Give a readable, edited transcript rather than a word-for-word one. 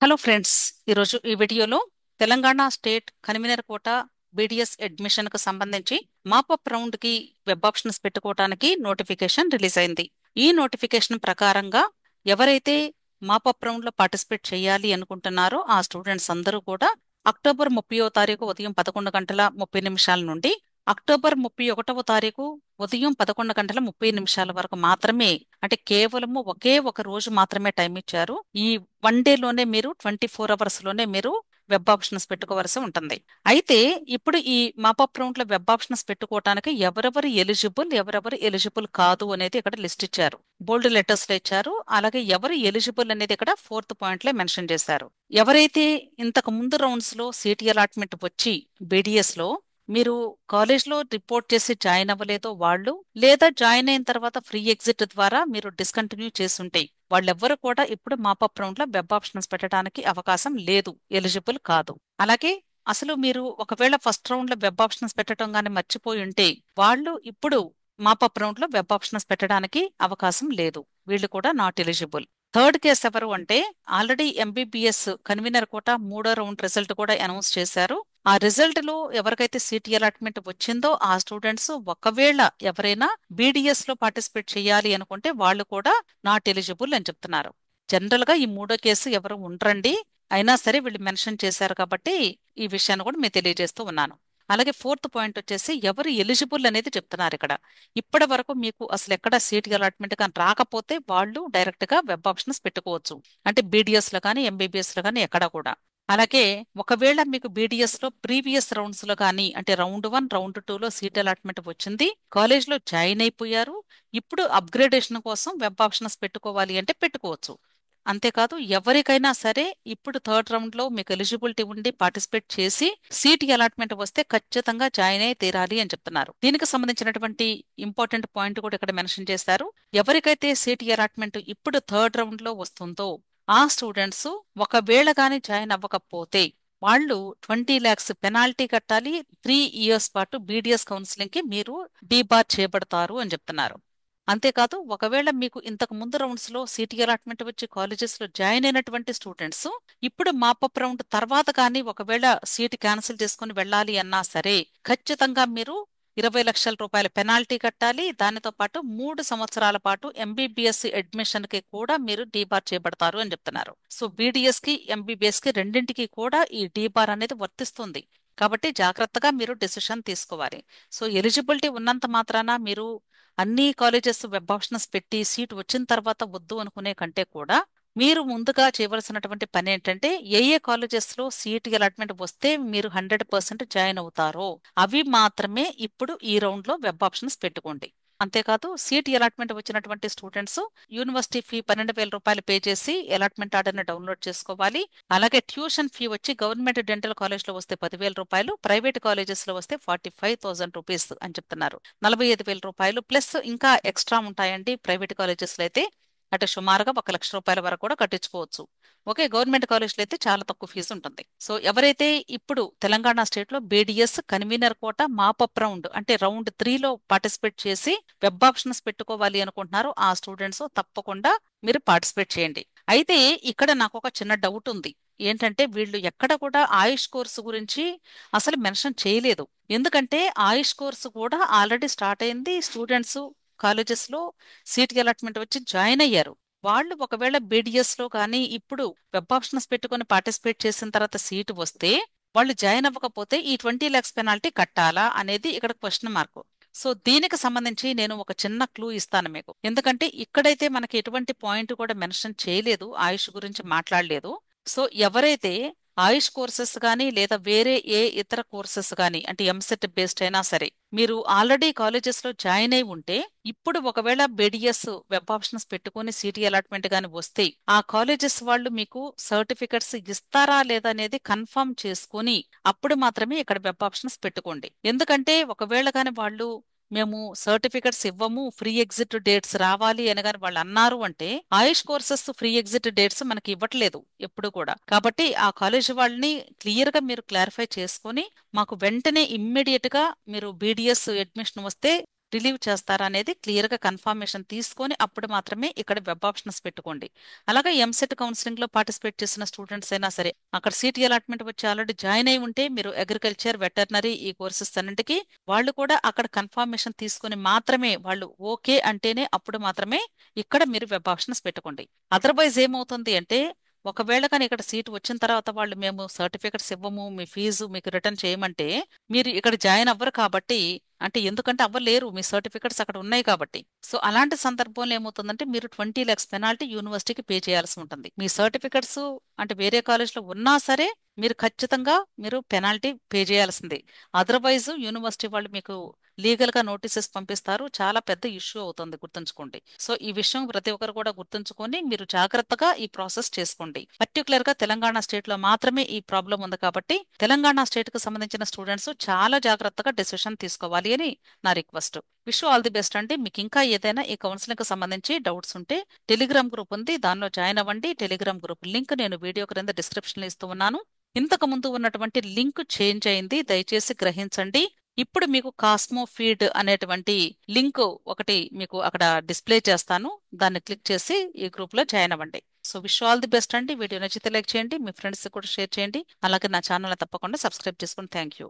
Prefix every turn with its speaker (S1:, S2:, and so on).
S1: Hello friends, ఈరోజు ఈ వీడియోలో Telangana state convener quota BDS అడ్మిషన్కు సంబంధించి మాపప్ రౌండ్కి వెబ్ ఆప్షన్స్ పెట్టుకోవడానికి నోటిఫికేషన్ రిలీజ్ అయింది. ఈ నోటిఫికేషన్ ప్రకారంగా ఎవరైతే మాపప్ రౌండ్లో పార్టిసిపేట్ చేయాలి అనుకుంటున్నారో ఆ స్టూడెంట్స్ అందరూ కూడా అక్టోబర్ 30వ తారీఖు ఉదయం 11 గంటల 30 నిమిషాల నుండి అక్టోబర్ 31వ తారీఖు ఉదయం 11 గంటల 30 నిమిషాల వరకు మాత్రమే, అంటే కేవలము ఒకే ఒక రోజు మాత్రమే టైం ఇచ్చారు. ఈ వన్ డేలోనే మీరు 24 అవర్స్ లోనే మీరు వెబ్ ఆప్షన్స్ పెట్టుకోవాల్సి ఉంటుంది. అయితే ఇప్పుడు ఈ మాపప్ రౌండ్ లో వెబ్ ఆప్షన్స్ పెట్టుకోవడానికి ఎవరెవరు ఎలిజిబుల్ కాదు అనేది ఇక్కడ లిస్ట్ ఇచ్చారు. బోల్డ్ లెటర్స్ లో ఇచ్చారు. అలాగే ఎవరు ఎలిజిబుల్ అనేది ఇక్కడ ఫోర్త్ పాయింట్ లో మెన్షన్ చేశారు. ఎవరైతే ఇంతకు ముందు రౌండ్స్ లో సిటీ అలాట్మెంట్ వచ్చి బీడీఎస్ లో మీరు కాలేజ్ లో రిపోర్ట్ చేసి జాయిన్ అవ్వలేదో వాళ్ళు, లేదా జాయిన్ అయిన తర్వాత ఫ్రీ ఎగ్జిట్ ద్వారా మీరు డిస్కంటిన్యూ చేస్తుంటే వాళ్ళెవ్వరు కూడా ఇప్పుడు మాపప్ రౌండ్ లో వెబ్ ఆప్షన్స్ పెట్టడానికి అవకాశం లేదు, ఎలిజిబుల్ కాదు. అలాగే అసలు మీరు ఒకవేళ ఫస్ట్ రౌండ్ లో వెబ్ ఆప్షన్స్ పెట్టడం గానీ మర్చిపోయి ఉంటే వాళ్ళు ఇప్పుడు మాపప్ రౌండ్ లో వెబ్ ఆప్షన్స్ పెట్టడానికి అవకాశం లేదు, వీళ్ళు కూడా నాట్ ఎలిజిబుల్. థర్డ్ కేస్ ఎవరు అంటే ఆల్రెడీ ఎంబీబీఎస్ కన్వీనర్ కోట మూడో రౌండ్ రిజల్ట్ కూడా అనౌన్స్ చేశారు. ఆ రిజల్ట్ లో ఎవరికైతే సీటీ అలాట్మెంట్ వచ్చిందో ఆ స్టూడెంట్స్ ఒకవేళ ఎవరైనా బీడీఎస్ లో పార్టిసిపేట్ చేయాలి అనుకుంటే వాళ్ళు కూడా నాట్ ఎలిజిబుల్ అని చెప్తున్నారు. జనరల్ గా ఈ మూడో కేసు ఎవరు ఉండరండి, అయినా సరే వీళ్ళు మెన్షన్ చేశారు కాబట్టి ఈ విషయాన్ని కూడా మేము తెలియజేస్తూ ఉన్నాను. అలాగే ఫోర్త్ పాయింట్ వచ్చేసి ఎవరు ఎలిజిబుల్ అనేది చెప్తున్నారు ఇక్కడ. ఇప్పటి వరకు మీకు అసలు ఎక్కడ సీట్ అలాట్మెంట్ కానీ రాకపోతే వాళ్ళు డైరెక్ట్ గా వెబ్ ఆప్షన్స్ పెట్టుకోవచ్చు, అంటే బీడీఎస్ లో కానీ ఎంబీబీఎస్ లో కానీ ఎక్కడ కూడా. అలాగే ఒకవేళ మీకు బీడీఎస్ లో ప్రీవియస్ రౌండ్స్ లో కానీ, అంటే రౌండ్ 1 రౌండ్ 2లో సీట్ అలాట్మెంట్ వచ్చింది, కాలేజ్ లో జాయిన్ అయిపోయారు, ఇప్పుడు అప్గ్రేడేషన్ కోసం వెబ్ ఆప్షన్స్ పెట్టుకోవాలి అంటే పెట్టుకోవచ్చు. అంతేకాదు ఎవరికైనా సరే ఇప్పుడు థర్డ్ రౌండ్ లో మీకు ఎలిజిబిలిటీ ఉండి పార్టిసిపేట్ చేసి సీట్ అలాట్మెంట్ వస్తే ఖచ్చితంగా జాయిన్ అయి తీరాలి అని చెప్తున్నారు. దీనికి సంబంధించినటువంటి ఇంపార్టెంట్ పాయింట్ కూడా ఇక్కడ మెన్షన్ చేశారు. ఎవరికైతే సీట్ అలాట్మెంట్ ఇప్పుడు థర్డ్ రౌండ్ లో వస్తుందో ఆ స్టూడెంట్స్ ఒకవేళ గాని జాయిన్ అవ్వకపోతే వాళ్ళు 20 lakhs పెనాల్టీ కట్టాలి. 3 years పాటు బీడీఎస్ కౌన్సిలింగ్ కి మీరు డీబార్ చేయబడతారు అని చెప్తున్నారు. అంతేకాదు ఒకవేళ మీకు ఇంతకు ముందు రౌండ్స్ లో సీటీ అలాట్మెంట్ వచ్చి కాలేజెస్ లో జాయిన్ అయినటువంటి స్టూడెంట్స్ ఇప్పుడు మాపప్ రౌండ్ తర్వాత కానీ ఒకవేళ సీట్ క్యాన్సిల్ చేసుకుని వెళ్ళాలి అన్నా సరే ఖచ్చితంగా మీరు 20 లక్షల రూపాయల పెనాల్టీ కట్టాలి. దానితో పాటు 3 సంవత్సరాల పాటు ఎంబీబీఎస్ అడ్మిషన్ కి కూడా మీరు డీబార్ చేయబడతారు అని చెప్తున్నారు. సో బీడీఎస్ కి ఎంబీబీఎస్ కి రెండింటికి కూడా ఈ డీబార్ అనేది వర్తిస్తుంది. కాబట్టి జాగ్రత్తగా మీరు డెసిషన్ తీసుకోవాలి. సో ఎలిజిబిలిటీ ఉన్నంత మాత్రాన మీరు అన్ని కాలేజెస్ వెబ్ ఆప్షన్స్ పెట్టి సీట్ వచ్చిన తర్వాత వద్దు అనుకునే కంటే కూడా మీరు ముందుగా చేయవలసినటువంటి పని ఏంటంటే ఏ ఏ కాలేజెస్ లో సీట్ అలాట్మెంట్ వస్తే మీరు 100% జాయిన్ అవుతారో అవి మాత్రమే ఇప్పుడు ఈ రౌండ్ లో వెబ్ ఆప్షన్స్ పెట్టుకోండి. అంతేకాదు సీట్ అలాట్మెంట్ వచ్చినటువంటి స్టూడెంట్స్ యూనివర్సిటీ ఫీ 12,000 రూపాయలు పే చేసి అలాట్మెంట్ ఆర్డర్ ని డౌన్లోడ్ చేసుకోవాలి. అలాగే ట్యూషన్ ఫీ వచ్చి గవర్నమెంట్ డెంటల్ కాలేజ్ లో వస్తే 10,000 రూపాయలు, ప్రైవేట్ కాలేజెస్ లో వస్తే 45,000 రూపీస్ అని చెప్తున్నారు. 45,000 రూపాయలు ప్లస్ ఇంకా ఎక్స్ట్రా ఉంటాయండి ప్రైవేట్ కాలేజెస్ లో అయితే, అంటే సుమారుగా 1 లక్ష రూపాయల వరకు కూడా కట్టించుకోవచ్చు. ఓకే, గవర్నమెంట్ కాలేజ్లో అయితే చాలా తక్కువ ఫీజు ఉంటుంది. సో ఎవరైతే ఇప్పుడు తెలంగాణ స్టేట్ లో బీడీఎస్ కన్వీనర్ కోట మాపప్ రౌండ్ అంటే రౌండ్ 3లో పార్టిసిపేట్ చేసి వెబ్ ఆప్షన్స్ పెట్టుకోవాలి అనుకుంటున్నారో ఆ స్టూడెంట్స్ తప్పకుండా మీరు పార్టిసిపేట్ చేయండి. అయితే ఇక్కడ నాకు ఒక చిన్న డౌట్ ఉంది. ఏంటంటే వీళ్ళు ఎక్కడ కూడా ఆయుష్ కోర్సు గురించి అసలు మెన్షన్ చేయలేదు. ఎందుకంటే ఆయుష్ కోర్సు కూడా ఆల్రెడీ స్టార్ట్ అయింది, స్టూడెంట్స్ కాలేజెస్ లో సీట్ అలాట్మెంట్ వచ్చి జాయిన్ అయ్యారు. వాళ్ళు ఒకవేళ బీడీఎస్ లో కానీ ఇప్పుడు వెబ్ ఆప్షన్స్ పెట్టుకుని పార్టిసిపేట్ చేసిన తర్వాత సీటు వస్తే వాళ్ళు జాయిన్ అవ్వకపోతే ఈ 20 lakhs పెనాల్టీ కట్టాలా అనేది ఇక్కడ క్వశ్చన్ మార్క్. సో దీనికి సంబంధించి నేను ఒక చిన్న క్లూ ఇస్తాను మీకు. ఎందుకంటే ఇక్కడైతే మనకి ఎటువంటి పాయింట్ కూడా మెన్షన్ చేయలేదు, ఆయుష్ గురించి మాట్లాడలేదు. సో ఎవరైతే ఆయుష్ కోర్సెస్ కానీ లేదా వేరే ఏ ఇతర కోర్సెస్ కానీ, అంటే ఎంసెట్ బేస్డ్ అయినా సరే మీరు ఆల్రెడీ కాలేజెస్ లో జాయిన్ అయి ఉంటే ఇప్పుడు ఒకవేళ బీడీఎస్ వెబ్ ఆప్షన్స్ పెట్టుకుని సిటీ అలాట్మెంట్ గాని వస్తే ఆ కాలేజెస్ వాళ్ళు మీకు సర్టిఫికెట్స్ ఇస్తారా లేదా అనేది కన్ఫర్మ్ చేసుకుని అప్పుడు మాత్రమే ఇక్కడ వెబ్ ఆప్షన్స్ పెట్టుకోండి. ఎందుకంటే ఒకవేళ గాని వాళ్ళు మేము సర్టిఫికెట్స్ ఇవ్వము, ఫ్రీ ఎగ్జిట్ డేట్స్ రావాలి అని గాని వాళ్ళు అన్నారు అంటే ఆయుష్ కోర్సెస్ ఫ్రీ ఎగ్జిట్ డేట్స్ మనకి ఇవ్వట్లేదు ఎప్పుడు కూడా. కాబట్టి ఆ కాలేజ్ వాళ్ళని క్లియర్ గా మీరు క్లారిఫై చేసుకొని మాకు వెంటనే ఇమ్మీడియట్ గా మీరు బీడీఎస్ అడ్మిషన్ వస్తే రిలీవ్ చేస్తారా అనేది క్లియర్ గా కన్ఫర్మేషన్ తీసుకొని అప్పుడు మాత్రమే ఇక్కడ వెబ్ ఆప్షన్స్ పెట్టుకోండి. అలాగే ఎంసెట్ కౌన్సిలింగ్ లో పార్టిసిపేట్ చేసిన స్టూడెంట్స్ అయినా సరే అక్కడ సీట్ అలాట్మెంట్ వచ్చి ఆల్రెడీ జాయిన్ అయి ఉంటే మీరు అగ్రికల్చర్ వెటర్నరీ ఈ కోర్సెస్ అన్నింటికి వాళ్ళు కూడా అక్కడ కన్ఫర్మేషన్ తీసుకొని మాత్రమే వాళ్ళు ఓకే అంటేనే అప్పుడు మాత్రమే ఇక్కడ మీరు వెబ్ ఆప్షన్స్ పెట్టుకోండి. అదర్వైజ్ ఏమవుతుంది అంటే ఒకవేళ కానీ ఇక్కడ సీట్ వచ్చిన తర్వాత వాళ్ళు మేము సర్టిఫికెట్స్ ఇవ్వము, మీ ఫీజు మీకు రిటర్న్ చేయమంటే మీరు ఇక్కడ జాయిన్ అవ్వరు కాబట్టి, అంటే ఎందుకంటే అవ్వలేరు, మీ సర్టిఫికెట్స్ అక్కడ ఉన్నాయి కాబట్టి. సో అలాంటి సందర్భంలో ఏమవుతుందంటే మీరు 20 lakhs పెనాల్టీ యూనివర్సిటీకి పే చేయాల్సి ఉంటుంది. మీ సర్టిఫికెట్స్ అంటే వేరే కాలేజ్లో ఉన్నా సరే మీరు ఖచ్చితంగా మీరు పెనాల్టీ పే చేయాల్సిందే. అదర్వైజ్ యూనివర్సిటీ వాళ్ళు మీకు లీగల్ గా నోటీసెస్ పంపిస్తారు. చాలా పెద్ద ఇష్యూ అవుతుంది, గుర్తుంచుకోండి. సో ఈ విషయం ప్రతి ఒక్కరు కూడా గుర్తుంచుకొని మీరు జాగ్రత్తగా ఈ ప్రాసెస్ చేసుకోండి. పర్టికులర్ గా తెలంగాణ స్టేట్ లో మాత్రమే ఈ ప్రాబ్లం ఉంది కాబట్టి తెలంగాణ స్టేట్ కు సంబంధించిన స్టూడెంట్స్ చాలా జాగ్రత్తగా డెసిషన్ తీసుకోవాలి అని నా request. Wish all the best అండి. మీకు ఇంకా ఏదైనా ఈ కౌన్సిలింగ్ కు సంబంధించి డౌట్స్ ఉంటే టెలిగ్రామ్ గ్రూప్ ఉంది, దానిలో జాయిన్ అవ్వండి. టెలిగ్రామ్ గ్రూప్ లింక్ నేను వీడియో క్రింద డిస్క్రిప్షన్ లో ఇస్తూ ఉన్నాను. ఇంతకు ముందు ఉన్నటువంటి లింక్ చేంజ్ అయింది, దయచేసి గ్రహించండి. ఇప్పుడు మీకు కాస్మో ఫీడ్ అనేటువంటి లింక్ ఒకటి మీకు అక్కడ డిస్ప్లే చేస్తాను, దాన్ని క్లిక్ చేసి ఈ గ్రూప్ లో జాయిన్ అవ్వండి. So wish all the best అండి. వీడియో నచ్చితే లైక్ చేయండి, మీ ఫ్రెండ్స్ కూడా షేర్ చేయండి. అలాగే నా ఛానల్ తప్పకుండా సబ్స్క్రైబ్ చేసుకోండి. Thank you.